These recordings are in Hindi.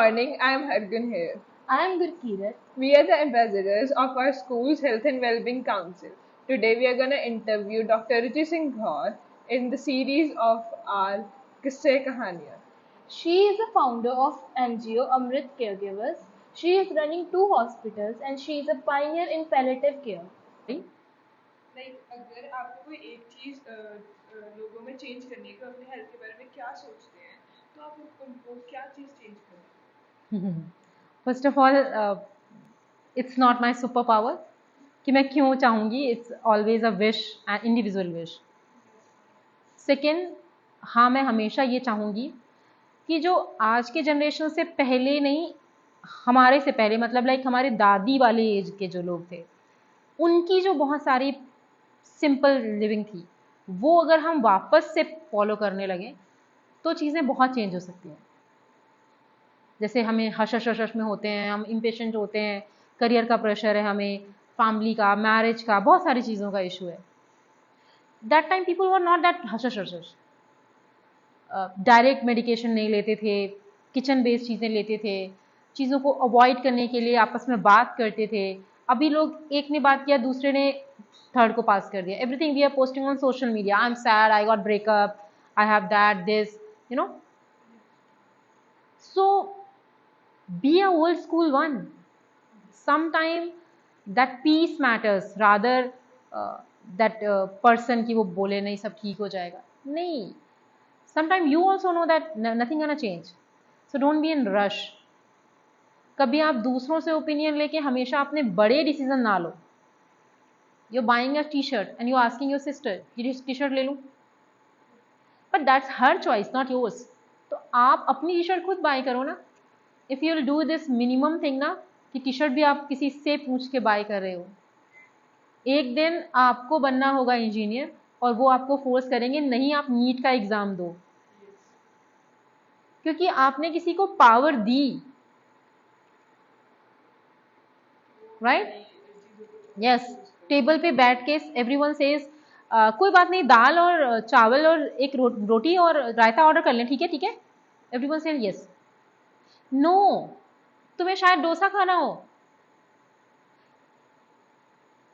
morning, I am Hargun here. I am Gurkirat. We are the ambassadors of our school's Health and Wellbeing Council. Today we are going to interview Dr. Ruchi Singh Gaur in the series of our Kisse Kahaniyan. She is the founder of NGO Amrit Caregivers. She is running 2 hospitals and she is a pioneer in palliative care. Like अगर आपको कोई एक चीज लोगों में चेंज करनी है कि अपने हेल्थ के बारे में क्या सोचते हैं तो आप उनको क्या चीज चेंज करेंगे? First of all it's not my super power कि मैं क्यों चाहूँगी. It's always a wish and individual wish. Second, हाँ मैं हमेशा ये चाहूँगी कि जो आज के जनरेशन से पहले नहीं, हमारे से पहले मतलब लाइक हमारे दादी वाले एज के जो लोग थे, उनकी जो बहुत सारी सिंपल लिविंग थी, वो अगर हम वापस से फॉलो करने लगे तो चीज़ें बहुत चेंज हो सकती हैं. जैसे हमें हश हश हश में होते हैं, हम इम्पेशेंट होते हैं, करियर का प्रेशर है, हमें फैमिली का, मैरिज का, बहुत सारी चीज़ों का इशू है. That time people were not that hush hush hush. Direct medication नहीं लेते थे, किचन बेस्ड चीज़ें लेते थे, चीज़ों को अवॉइड करने के लिए आपस में बात करते थे. अभी लोग एक ने बात किया, दूसरे ने थर्ड को पास कर दिया. Everything we are posting on social media. I am sad, I got breakup, I have that, this, you know. So be a old school one. Sometime that peace matters rather that person की वो बोले नहीं सब ठीक हो जाएगा. नहीं, sometime you also know that nothing gonna change. So don't be in rush. कभी आप दूसरों से ओपिनियन लेके हमेशा अपने बड़े डिसीजन ना लो. You're buying a t-shirt and you're asking your sister ये t-shirt ले लूँ, but that's her choice, not yours. तो आप अपनी टी-शर्ट खुद बाय करो ना. If you will do this minimum thing ना, कि टी शर्ट भी आप किसी से पूछ के बाय कर रहे हो, एक दिन आपको बनना होगा इंजीनियर और वो आपको फोर्स करेंगे नहीं आप नीट का एग्जाम दो, क्योंकि आपने किसी को पावर दी. राइट? यस. टेबल पे बैठ के एवरीवन सेज कोई बात नहीं, दाल और चावल और एक रोटी और रायता ऑर्डर कर लें, ठीक है ठीक है. Everyone says yes. नो, तुम्हें शायद डोसा खाना हो,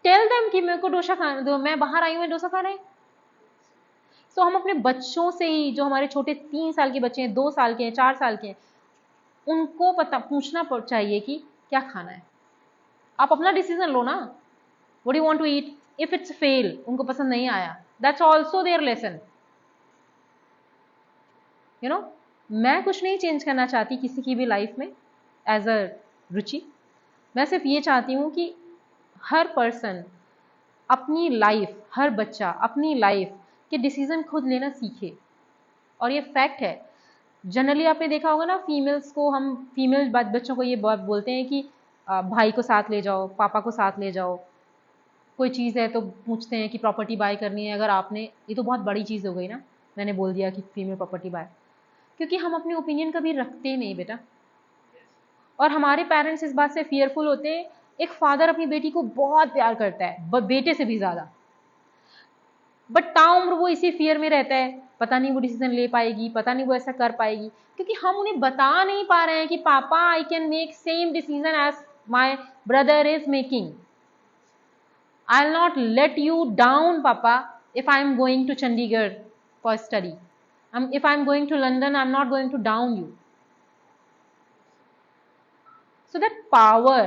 टेल देम कि मेरे को डोसा खाना दो, मैं बाहर आई हूँ, मैं डोसा खाना है. सो हम अपने बच्चों से ही, जो हमारे छोटे 3 साल के बच्चे हैं, 2 साल के हैं, 4 साल के हैं, उनको पूछना चाहिए कि क्या खाना है. आप अपना डिसीजन लो ना. What you want to eat. If it's fail, उनको पसंद नहीं आया, that's also their lesson. You know, मैं कुछ नहीं चेंज करना चाहती किसी की भी लाइफ में एज अ रुचि. मैं सिर्फ ये चाहती हूँ कि हर पर्सन अपनी लाइफ, हर बच्चा अपनी लाइफ के डिसीजन खुद लेना सीखे. और ये फैक्ट है. जनरली आपने देखा होगा ना, फीमेल्स को, हम फीमेल बच्चों को ये बहुत बोलते हैं कि भाई को साथ ले जाओ, पापा को साथ ले जाओ. कोई चीज़ है तो पूछते हैं कि प्रॉपर्टी बाय करनी है, अगर आपने, ये तो बहुत बड़ी चीज़ हो गई ना, मैंने बोल दिया कि फीमेल प्रॉपर्टी बाय, क्योंकि हम अपने ओपिनियन कभी रखते नहीं बेटा. और हमारे पेरेंट्स इस बात से फियरफुल होते हैं. एक फादर अपनी बेटी को बहुत प्यार करता है, बेटे से भी ज़्यादा, बट ताउम्र वो इसी फियर में रहता है, पता नहीं वो डिसीजन ले पाएगी, पता नहीं वो ऐसा कर पाएगी, क्योंकि हम उन्हें बता नहीं पा रहे हैं कि पापा I can make same decision as my brother is making. I will not let you down पापा if I am going to Chandigarh for study. If I'm going to London, I'm not going to down you. So that power,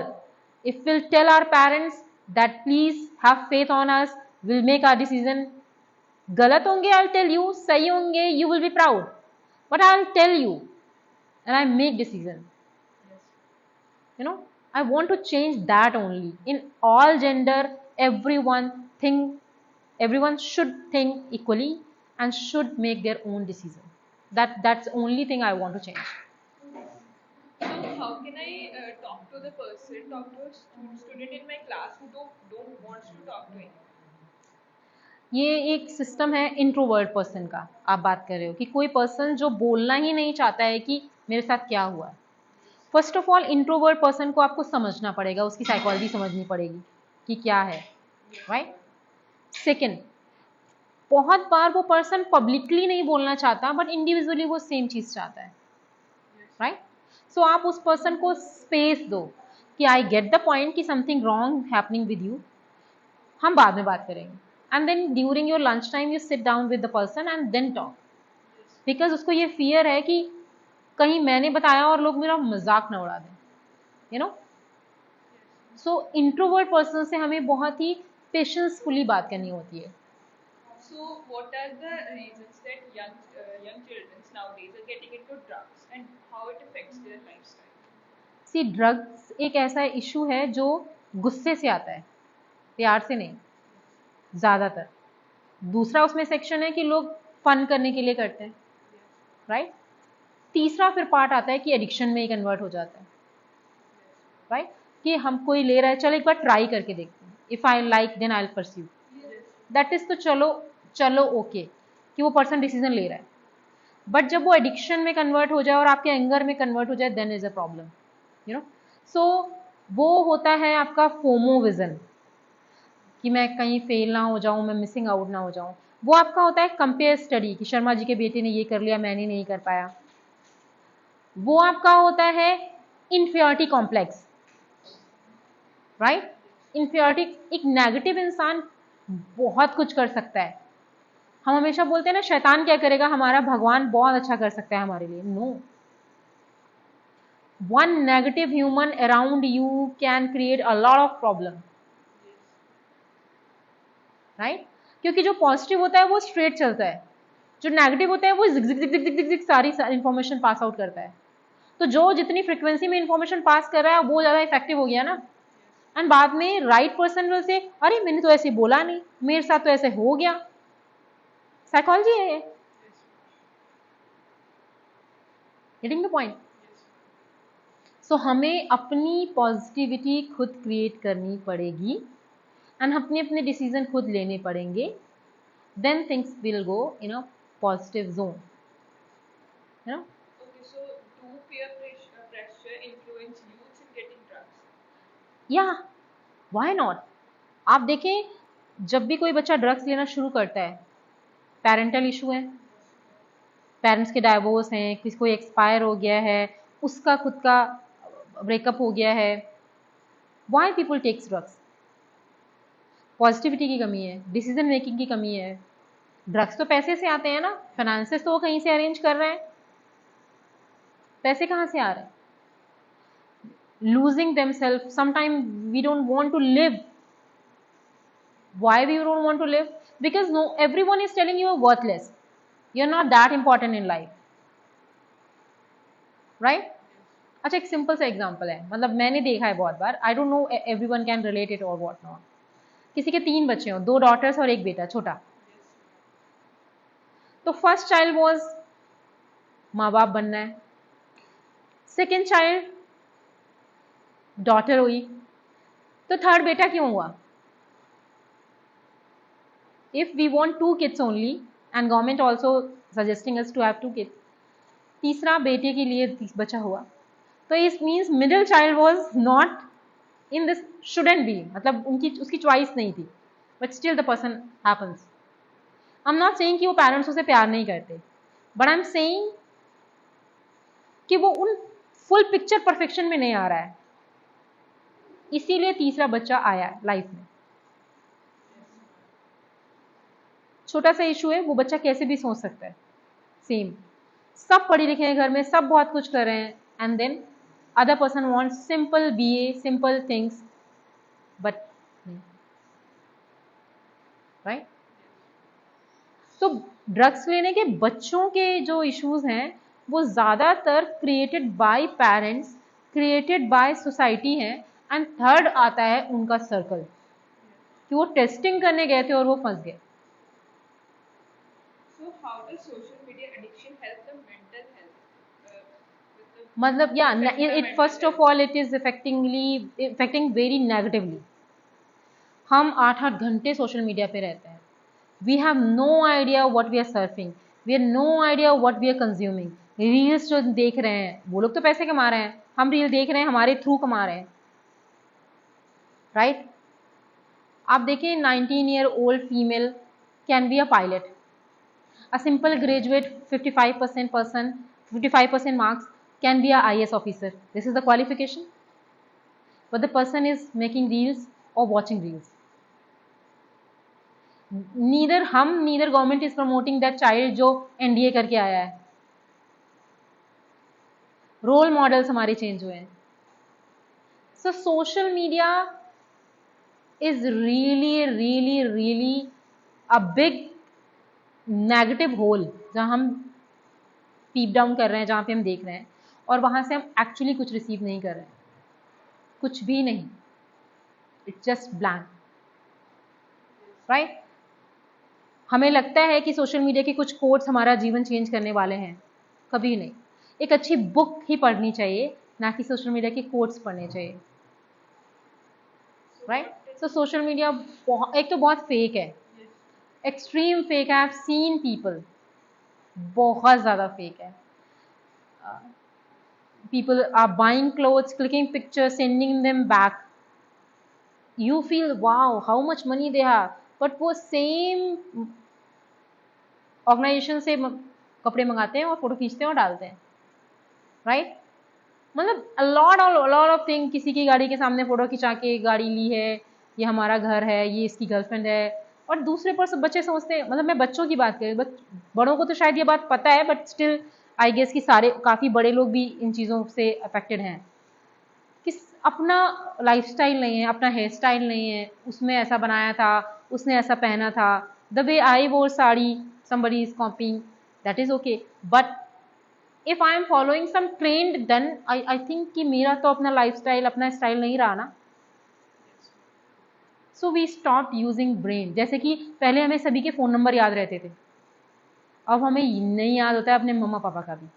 if we'll tell our parents that please have faith on us, we'll make our decision. गलत होंगे, I'll tell you. सही होंगे, you will be proud. But I'll tell you, and I make decision. You know, I want to change that only. In all gender, everyone should think equally and should make their own decision. That's the only thing I want to change. So how can I talk to the person, talk to a student in my class who don't wants to talk to anyone? ये एक सिस्टम है इंट्रोवर्ट पर्सन का आप बात कर रहे हो, कि कोई पर्सन जो बोलना ही नहीं चाहता है कि मेरे साथ क्या हुआ. First of all introvert person को आपको समझना पड़ेगा, उसकी साइकोलॉजी समझनी पड़ेगी कि क्या है. राइट? सेकेंड, बहुत बार वो पर्सन पब्लिकली नहीं बोलना चाहता, बट इंडिविजुअली वो सेम चीज़ चाहता है. राइट? सो आप उस पर्सन को स्पेस दो कि आई गेट द पॉइंट कि something wrong happening with you, हम बाद में बात करेंगे। And then during your lunch time you sit down with the person and then talk, because उसको ये फियर है कि कहीं मैंने बताया और लोग मेरा मजाक ना उड़ा दें, you know. So introvert person से हमें बहुत ही पेशेंसफुली बात करनी होती है। So, what are the reasons that young children nowadays are getting into drugs and how it affects their lifestyle? See drugs एक ऐसा इशू है जो गुस्से से आता है, प्यार से नहीं ज़्यादातर। दूसरा उसमें सेक्शन है कि लोग फन करने के लिए करते हैं, राइट। तीसरा फिर पार्ट आता है कि एडिक्शन में कन्वर्ट हो जाता है, राइट, कि हम कोई ले रहा है, चलो एक बार ट्राई करके देखते हैं, if I like then I will pursue, that is तो चलो चलो ओके कि वो पर्सन डिसीजन ले रहा है। बट जब वो एडिक्शन में कन्वर्ट हो जाए और आपके एंगर में कन्वर्ट हो जाए, then is a problem, you know. So वो होता है आपका फोमो विजन, कि मैं कहीं फेल ना हो जाऊं, मैं मिसिंग आउट ना हो जाऊं। वो आपका होता है कंपेयर स्टडी, कि शर्मा जी के बेटे ने ये कर लिया, मैंने नहीं कर पाया। वो आपका होता है इन्फियोरिटी कॉम्प्लेक्स, राइट। इन्फियोरिटी, एक नेगेटिव इंसान बहुत कुछ कर सकता है। हम हमेशा बोलते हैं ना शैतान क्या करेगा, हमारा भगवान बहुत अच्छा कर सकता है हमारे लिए। No, one negative human around you can create a lot of problem, right. क्योंकि जो पॉजिटिव होता है वो स्ट्रेट चलता है, जो नेगेटिव होता है वो जिग जिग जिग जिग जिग जिग सारी इंफॉर्मेशन पास आउट करता है। तो जो जितनी फ्रिक्वेंसी में इंफॉर्मेशन पास कर रहा है वो ज़्यादा इफेक्टिव हो गया ना। एंड बाद में राइट पर्सन विल से, अरे मैंने तो ऐसे बोला नहीं, मेरे साथ तो ऐसे हो गया। साइकोलॉजी है ये, गेटिंग द पॉइंट। सो हमें अपनी पॉजिटिविटी खुद क्रिएट करनी पड़ेगी एंड अपने अपने डिसीजन खुद लेने पड़ेंगे, then things will go in a positive zone, you know. Okay, so do peer pressure influence youth in getting drugs? या व्हाई नॉट। आप देखें, जब भी कोई बच्चा ड्रग्स लेना शुरू करता है, पेरेंटल इशू है, पेरेंट्स के डाइवोर्स हैं, किसी को एक्सपायर हो गया है, उसका खुद का ब्रेकअप हो गया है, why people takes drugs. Positivity की कमी है, डिसीजन मेकिंग की कमी है। ड्रग्स तो पैसे से आते हैं ना, फाइनेंसेस तो वो कहीं से अरेंज कर रहे हैं, पैसे कहाँ से आ रहे हैं। losing themselves, sometimes we don't want to live. Why we don't want to live? Because no, everyone is telling you are worthless, you're not that important in life, right? अच्छा, एक सिंपल सा एग्जांपल है, मतलब मैंने देखा है बहुत बार, I don't know everyone can relate it और व्हाट नॉट। किसी के 3 बच्चे हो, 2 डॉटर्स और 1 बेटा छोटा। तो फर्स्ट चाइल्ड वाज माँ बाप बनना है, सेकेंड चाइल्ड डॉटर हुई, तो थर्ड बेटा क्यों हुआ? If we want 2 kids only and government also suggesting us to have 2 kids, तीसरा बेटे के लिए बचा हुआ, तो इस means middle child was not in this, shouldn't be, मतलब उनकी उसकी चॉइस नहीं थी, but still the person happens. I am not saying कि वो पेरेंट्स उसे प्यार नहीं करते, बट आई एम सेइंग कि वो उन फुल पिक्चर परफेक्शन में नहीं आ रहा है, इसीलिए तीसरा बच्चा आया लाइफ में। छोटा सा इशू है, वो बच्चा कैसे भी सोच सकता है। सेम, सब पढ़े लिखे हैं घर में, सब बहुत कुछ कर रहे हैं, and then other person want simple BA, simple things, but right. तो ड्रग्स लेने के बच्चों के जो इश्यूज हैं वो ज़्यादातर created by parents, created by society हैं, एंड थर्ड आता है उनका सर्कल, कि वो टेस्टिंग करने गए थे और वो फंस गए। So how does social media addiction help the mental health? With the मतलब या affect the it mental first of health? All it is affecting very negatively. हम 8-8 घंटे सोशल मीडिया पे रहते हैं, we have no idea what we are surfing, we have no idea what we are consuming. Reels जो देख रहे हैं वो लोग तो पैसे कमा रहे हैं, हम रील देख रहे हैं, हमारे थ्रू कमा रहे हैं, राइट। आप देखिए 19-year-old female can be a pilot, a simple graduate 55% person, 55% marks, can be a IS officer. This is the qualification. But the person is making reels or watching reels. Neither government is promoting that child जो NDA करके आया है. Role models हमारे change हुए हैं. So social media is really a big negative hole जहाँ हम peep down कर रहे हैं, जहाँ पे हम देख रहे हैं और वहाँ से हम actually कुछ receive नहीं कर रहे हैं, कुछ भी नहीं. It's just blank, right? हमें लगता है कि सोशल मीडिया के कुछ कोट्स हमारा जीवन चेंज करने वाले हैं, कभी नहीं. एक अच्छी बुक ही पढ़नी चाहिए, ना कि सोशल मीडिया के कोट्स पढ़ने चाहिए, राइट? सो सोशल मीडिया एक तो बहुत फेक है, एक्सट्रीम फेक है. आई हैव सीन पीपल, बहुत ज़्यादा फेक है. People are buying clothes, clicking pictures, sending them back. You feel wow, how much money they have, but वो सेम ऑर्गेनाइजेशन से कपड़े मंगाते हैं और फोटो खींचते हैं और डालते हैं, राइट? मतलब लॉट ऑफ थिंग. किसी की गाड़ी के सामने फोटो खिंचा के गाड़ी ली है, ये हमारा घर है, ये इसकी गर्लफ्रेंड है, और दूसरे पर सब बच्चे समझते हैं. मतलब मैं बच्चों की बात करूँ, बड़ों को तो शायद ये बात पता है, बट स्टिल आई गेस कि काफ़ी बड़े लोग भी इन चीज़ों से अफेक्टेड हैं. अपना लाइफस्टाइल नहीं है, अपना हेयर स्टाइल नहीं है, उसमें ऐसा बनाया था, उसने ऐसा पहना था, द वे आई वोर sari somebody is copying, that is okay. But if I am following some trend, then I think कि मेरा तो अपना लाइफस्टाइल, अपना स्टाइल नहीं रहा ना. So we stopped using brain. जैसे कि पहले हमें सभी के फ़ोन नंबर याद रहते थे, अब हमें नहीं याद होता है अपने मम्मा पापा का भी.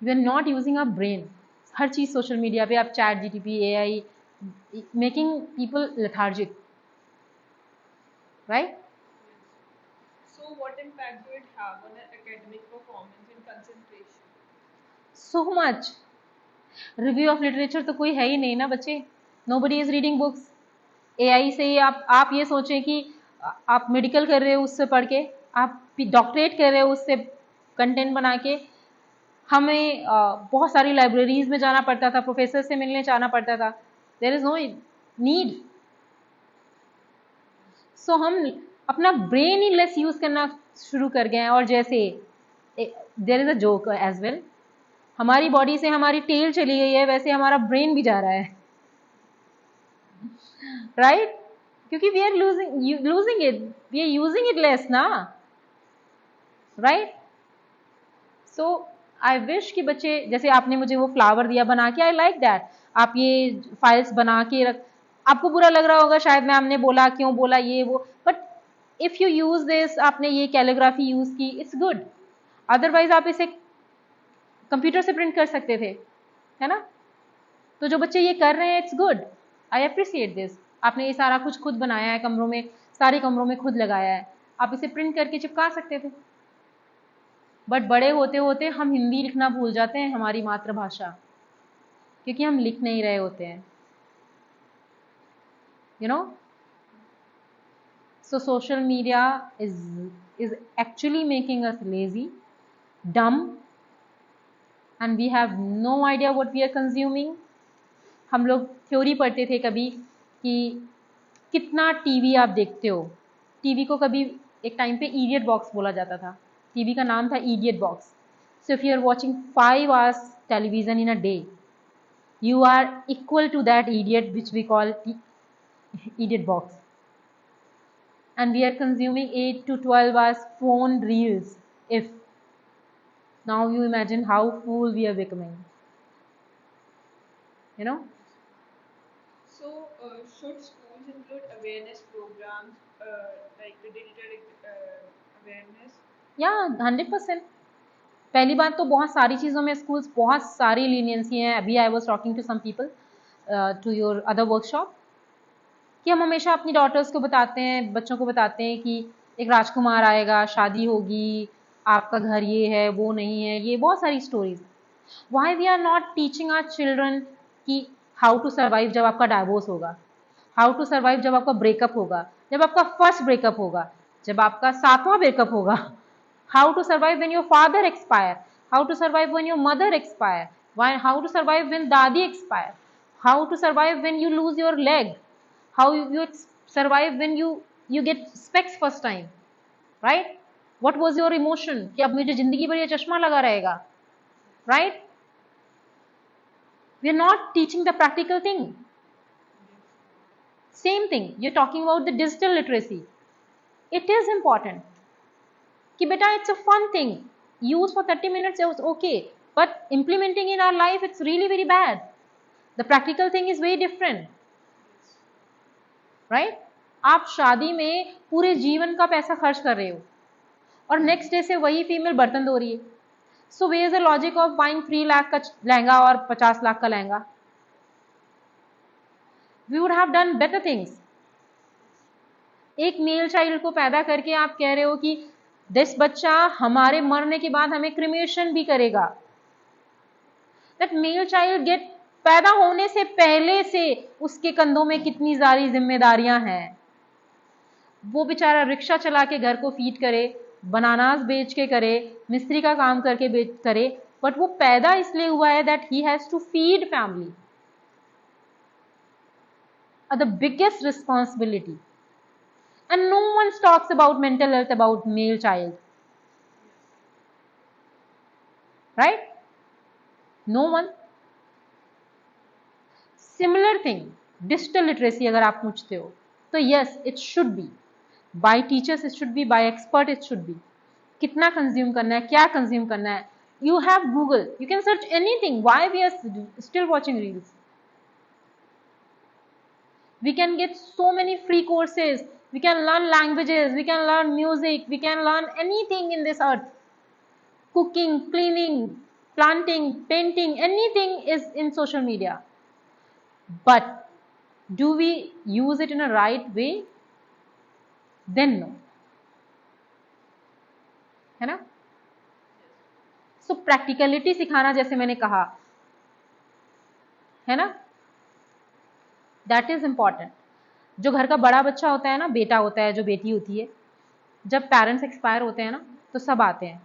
We are not using our brain. Her cheese social media पे, आप chat GTP, AI, making people lethargic, right? So what impact do it have on academic performance and concentration? So much. Review of literature तो कोई है ही नहीं ना बच्चे. Nobody is reading books. AI से ही आप ये सोचें कि आप मेडिकल कर रहे हो उससे पढ़ के, आप डॉक्टरेट कर रहे हो उससे कंटेंट बना के. हमें बहुत सारी लाइब्रेरीज में जाना पड़ता था, प्रोफेसर से मिलने जाना पड़ता था. There is no need. So हम अपना ब्रेन ही लेस यूज करना शुरू कर गए हैं. और जैसे there is a joke as well, हमारी बॉडी से हमारी टेल चली गई है, वैसे हमारा ब्रेन भी जा रहा है, राइट? क्योंकि we are losing it, we are using it less ना, राइट? सो आई विश कि बच्चे, जैसे आपने मुझे वो फ्लावर दिया बना के, आई लाइक दैट. आप ये फाइल्स बना के रख, आपको बुरा लग रहा होगा शायद मैं हमने बोला, क्यों बोला ये वो, but if you use this, आपने ये कैलीग्राफी यूज़ की, इट्स गुड. अदरवाइज आप इसे कंप्यूटर से प्रिंट कर सकते थे, है ना? तो जो बच्चे ये कर रहे हैं, it's good, I appreciate this. आपने ये सारा कुछ खुद बनाया है, कमरों में, सारे कमरों में खुद लगाया है, आप इसे प्रिंट करके चिपका सकते थे. बट बड़े होते होते हम हिंदी लिखना भूल जाते हैं, हमारी मातृभाषा, क्योंकि हम लिख नहीं रहे होते हैं, you know. So social media is actually making us lazy, dumb, and we have no idea what we are consuming. हम लोग थ्योरी पढ़ते थे कभी कि कितना टीवी आप देखते हो. टीवी को कभी एक टाइम पे इडियट बॉक्स बोला जाता था. टीवी का नाम था idiot box. So if you are watching 5 hours television in a day, you are equal to that idiot which we call idiot box, and we are consuming 8 to 12 hours phone reels. If now you imagine how fool we are becoming, you know. So should schools include awareness programs like the digital awareness? Yeah, 100%. पहली बात तो बहुत सारी चीज़ों में स्कूल्स बहुत सारी लीनियंसी हैं. अभी I was talking to some people to your other workshop, कि हम हमेशा अपनी डॉटर्स को बताते हैं, बच्चों को बताते हैं कि एक राजकुमार आएगा, शादी होगी, आपका घर ये है, वो नहीं है, ये बहुत सारी stories. Why we are not teaching our children कि हाउ टू सर्वाइव जब आपका डाइवोर्स होगा, हाउ टू सर्वाइव जब आपका ब्रेकअप होगा, जब आपका फर्स्ट ब्रेकअप होगा, जब आपका 7वां ब्रेकअप होगा, how to survive when your father expire, how to survive when your mother expire, how to survive when dadi expire, how to survive when you lose your leg, how you survive when you get specs first time, right? What was your emotion कि अब मुझे जिंदगी भर ये चश्मा लगा रहेगा, right? We are not teaching the practical thing. Same thing, you're talking about the digital literacy. It is important कि बेटा it's a fun thing, use for 30 minutes is okay, but implementing in our life it's really very bad. The practical thing is very different, right? आप शादी में पूरे जीवन का पैसा खर्च कर रहे हो और नेक्स्ट डे से वही फीमेल बर्तन धो रही है. So where is the logic of buying 3 lakh का लहंगा और 50 लाख का lehenga? We would have done better things. एक मेल चाइल्ड को पैदा करके आप कह रहे हो कि दिस बच्चा हमारे मरने के बाद हमें क्रिमेशन भी करेगा. दैट मेल चाइल्ड गेट पैदा होने से पहले से उसके कंधों में कितनी सारी जिम्मेदारियां हैं. वो बेचारा रिक्शा चला के घर को फीड करे, बनानास बेच के करे, मिस्त्री का काम करके करे, बट वो पैदा इसलिए हुआ है that he has to feed family. The biggest responsibility. And no one talks about mental health about male child, right? No one. Similar thing, digital literacy अगर आप पूछते हो तो yes, it should be by teachers, it should be by expert, it should be. कितना कंज्यूम करना है, क्या कंज्यूम करना है. You have Google, you can search anything. Why we are still watching reels? We can get so many free courses. We can learn languages, we can learn music, we can learn anything in this earth. Cooking, cleaning, planting, painting, anything is in social media. But do we use it in a right way? Then no. है ना? So practicality सिखाना जैसे मैंने कहा, है ना? That is important. जो घर का बड़ा बच्चा होता है ना, बेटा होता है, जो बेटी होती है, जब पेरेंट्स एक्सपायर होते हैं ना तो सब आते हैं,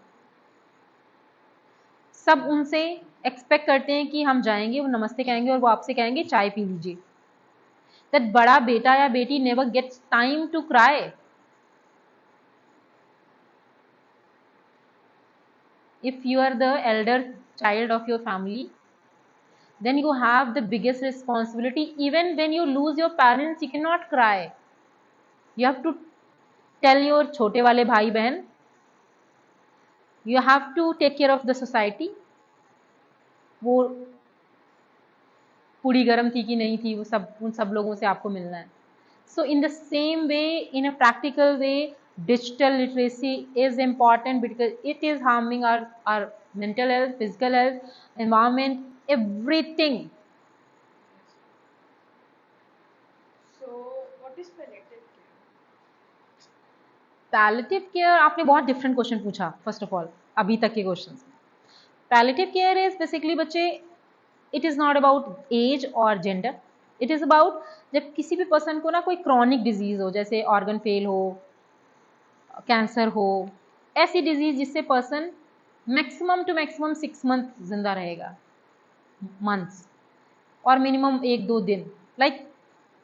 सब उनसे एक्सपेक्ट करते हैं कि हम जाएंगे, वो नमस्ते कहेंगे और वो आपसे कहेंगे चाय पी लीजिए. दैट बड़ा बेटा या बेटी never gets time to cry. If you are the elder child of your family, then you have the biggest responsibility. Even when you lose your parents, you cannot cry. You have to tell your छोटे वाले भाई बहन, you have to take care of the society. वो पूरी गर्म थी कि नहीं थी, वो सब उन सब लोगों से आपको मिलना है. So in the same way, in a practical way, digital literacy is important because it is harming our mental health, physical health, environment, everything. So what is palliative care? Palliative care, आपने बहुत डिफरेंट क्वेश्चन पूछा. फर्स्ट ऑफ ऑल, अभी तक के क्वेश्चंस में पैलेटिव केयर इज बेसिकली बच्चे, it is not about age और जेंडर. इट इज़ अबाउट जब किसी भी पर्सन को ना कोई क्रॉनिक डिजीज हो, जैसे ऑर्गन फेल हो, कैंसर हो, ऐसी डिजीज जिससे person maximum to maximum 6 month जिंदा रहेगा, मंथ्स, और मिनिमम 1-2 दिन. लाइक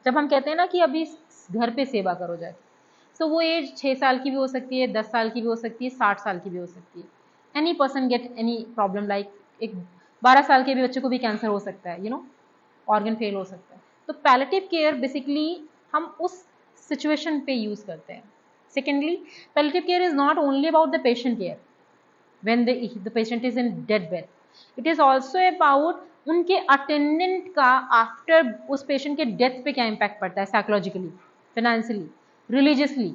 जब हम कहते हैं ना कि अभी घर पे सेवा करो जाए, सो वो एज 6 साल की भी हो सकती है, 10 साल की भी हो सकती है, 60 साल की भी हो सकती है. Any person get any problem. Like एक 12 साल के भी बच्चे को भी कैंसर हो सकता है, यू नो, ऑर्गन फेल हो सकता है. तो पैलेटिव केयर बेसिकली हम उस सिचुएशन पे यूज करते हैं. Secondly, palliative care is not only about the patient care when the patient is in dead bed. It is also about उनके अटेंडेंट का आफ्टर उस पेशेंट के डेथ पे क्या इम्पैक्ट पड़ता है, साइकोलॉजिकली, फाइनेंशियली, रिलीजियसली.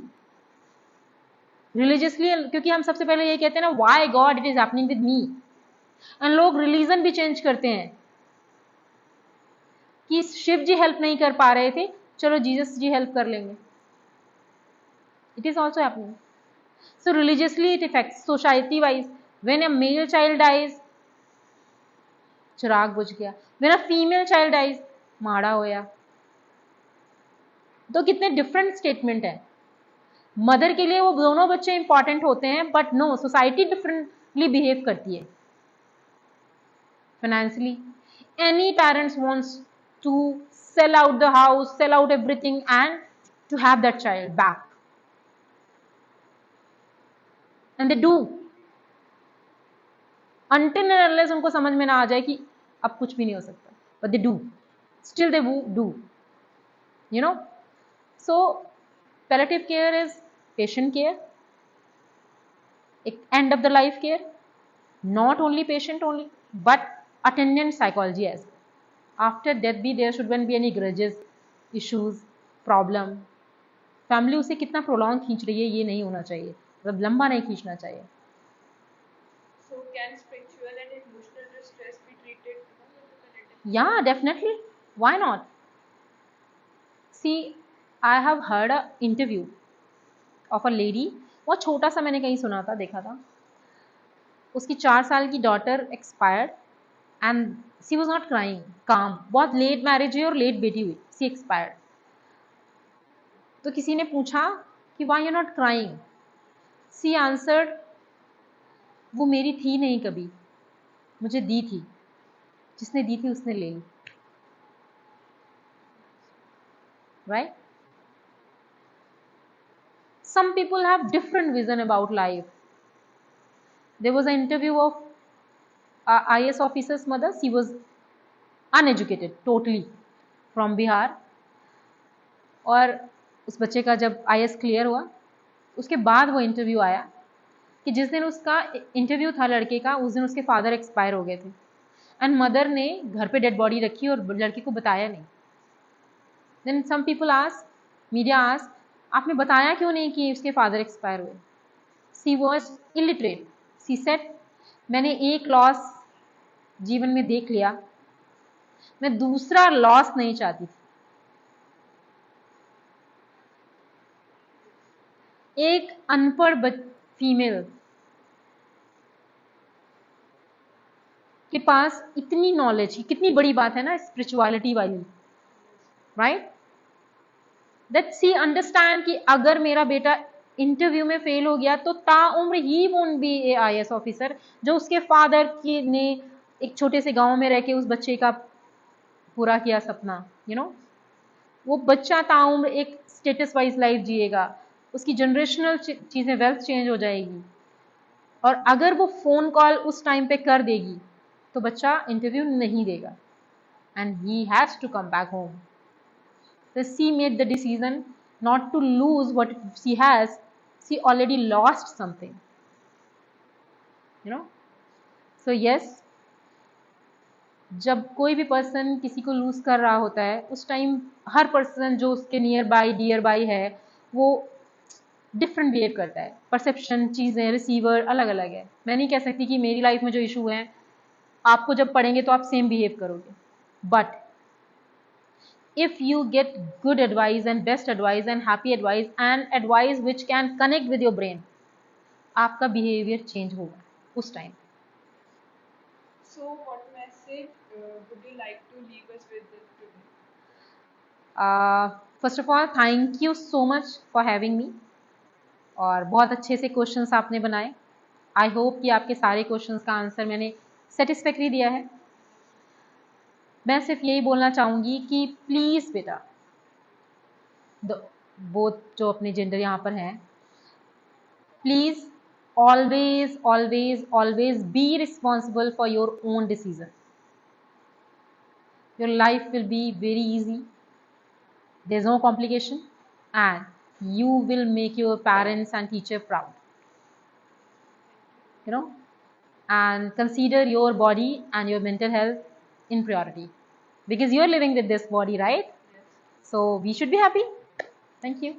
क्योंकि हम सबसे पहले ये कहते हैं ना, why God it is happening with me. And लोग रिलीजन भी चेंज करते हैं कि शिव जी हेल्प नहीं कर पा रहे थे, चलो जीसस जी हेल्प कर लेंगे. It is also happening. So religiously it affects. Society wise, when a male child dies, चिराग बुझ गया. When a female child dies, माड़ा होया. तो कितने डिफरेंट स्टेटमेंट है. मदर के लिए वो दोनों बच्चे इंपॉर्टेंट होते हैं, but no, society differently behave करती है. financially. Any parents wants to sell out the house, sell out everything and to have that child back, and they do until and unless उनको समझ में ना आ जाए कि अब कुछ भी नहीं हो सकता, but they do, still they do, you know. So palliative care is patient care, end of the life care, not only patient only but attendant psychology as well. After death भी there shouldn't be any grudges, issues, problem. Family उसे कितना प्रोलॉन्ग खींच रही है ये नहीं होना चाहिए, मतलब लंबा नहीं खींचना चाहिए. So can spiritual and emotional distress be treated because of the palliative? Yeah, definitely. Why not? See, I have heard a interview of a lady. बहुत छोटा सा मैंने कहीं सुना था, देखा था. उसकी 4 साल की daughter expired and she was not crying, calm. बहुत लेट मैरिज है और लेट बेटी हुई, सी एक्सपायर्ड. तो किसी ने पूछा कि why you not crying. She answered, वो मेरी थी नहीं कभी, मुझे दी थी, जिसने दी थी उसने ले ली. Right? Some people have different vision about life. There was an interview of IAS officer's mother. She was uneducated totally from Bihar. और उस बच्चे का जब IAS क्लियर हुआ उसके बाद वो इंटरव्यू आया कि जिस दिन उसका इंटरव्यू था लड़के का, उस दिन उसके फादर एक्सपायर हो गए थे एंड मदर ने घर पे डेड बॉडी रखी और लड़के को बताया नहीं. Then some people ask, media ask, आपने बताया क्यों नहीं कि उसके फादर एक्सपायर हुए. She was illiterate. She said, मैंने एक लॉस जीवन में देख लिया, मैं दूसरा लॉस नहीं चाहती थी. एक अनपढ़ फीमेल के पास इतनी नॉलेज, कितनी बड़ी बात है ना स्पिरिचुअलिटी वाली, राइट? दैट सी अंडरस्टैंड कि अगर मेरा बेटा इंटरव्यू में फेल हो गया तो ताउम्र ही won't be a IAS officer. जो उसके फादर की ने एक छोटे से गांव में रह के उस बच्चे का पूरा किया सपना, यू नो, वो बच्चा ताउम्र एक स्टेटस वाइज लाइफ जिएगा, उसकी जनरेशनल चीजें, वेल्थ चेंज हो जाएगी. और अगर वो फोन कॉल उस टाइम पे कर देगी तो बच्चा इंटरव्यू नहीं देगा and he has to come back home. So she made the decision not to lose what she has. She already lost something, you know. So yes, जब कोई भी पर्सन किसी को लूज कर रहा होता है उस टाइम हर पर्सन जो उसके नियर बाय डियर बाय है वो डिफरेंट बिहेव करता है. परसेप्शन, चीज़ें, रिसीवर अलग अलग है. मैं नहीं कह सकती कि मेरी लाइफ में जो इशू है आपको जब पढ़ेंगे तो आप सेम बिहेव करोगे. But if you get good advice and best advice and happy advice and advice which can connect with your brain, आपका behavior change होगा उस time. So what message would you like to leave us with this today? First of all, thank you so much for having me. और बहुत अच्छे से क्वेश्चंस आपने बनाए. आई होप कि आपके सारे क्वेश्चंस का आंसर मैंने सेटिस्फैक्टरी दिया है. मैं सिर्फ यही बोलना चाहूँगी कि प्लीज़ बेटा, बोथ जो अपने जेंडर यहाँ पर हैं, please always always always be responsible for your own decision. Your life will be very easy, there is no complication and you will make your parents and teacher proud, you know, and consider your body and your mental health in priority because you are living with this body, right? Yes. So we should be happy. Thank you.